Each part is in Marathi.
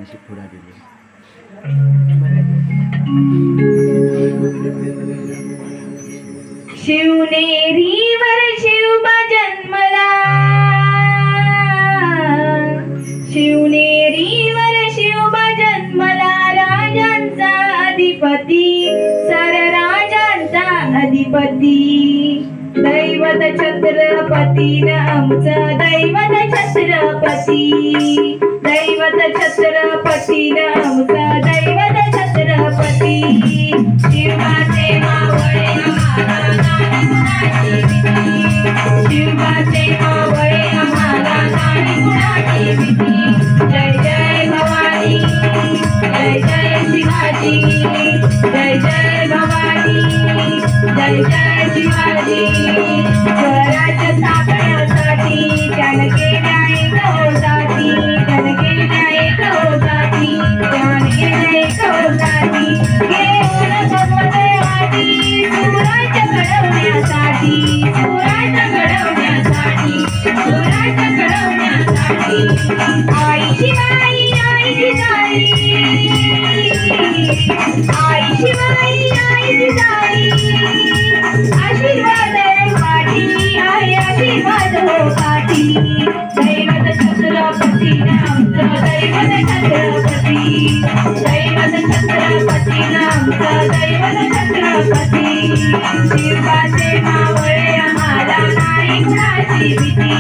अशी पुढा दिली. शिवनेरीवर शिवबा जन्मला, शिवनेरीवर शिवबा जन्मला, राजांचा अधिपती, सर राजांचा अधिपती. दैवत छत्रपती आमचं दैवत छत्रपती, दैवत छत्रपती आमचं दैवत छत्रपती. शिवाचे मावळे आम्हाला नाही कुणाची भीती, शिवाचे मावळे आम्हाला नाही कुणाची भीती. जय जय भवानी, जय जय शिवाजी, जय जय भवानी, जय जय शिवाजी. स्वराज्य स्थापण्यासाठी त्यानं केल्या एक होताती, त्यानं केल्या एक होताती, त्यानं केल्या एक होताती. घेऊन भगवदेवाची स्वराज्य घडवण्यासाठी, स्वराज्य घडवण्यासाठी, स्वराज्य घडवण्यासाठी. आई शिवाई, आई जिजाई, आई शिवाई, आई जिजाई. आशीर्वाद पाठी आहे, आशीर्वाद हो पाठी. दैवत छत्रपती आमचं दैवत छत्रपती, दैवत छत्रपती आमचं दैवत छत्रपती. शिवाचे मावळे आम्हाला नाही कुणाची भीती,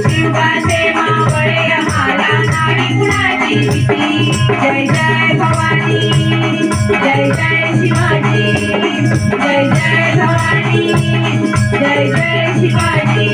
शिवाचे मावळे आम्हाला नाही कुणाची भीती. जय जय भवानी, जय जय शिवाजी, जय जय भवानी, जय जय शिवाजी.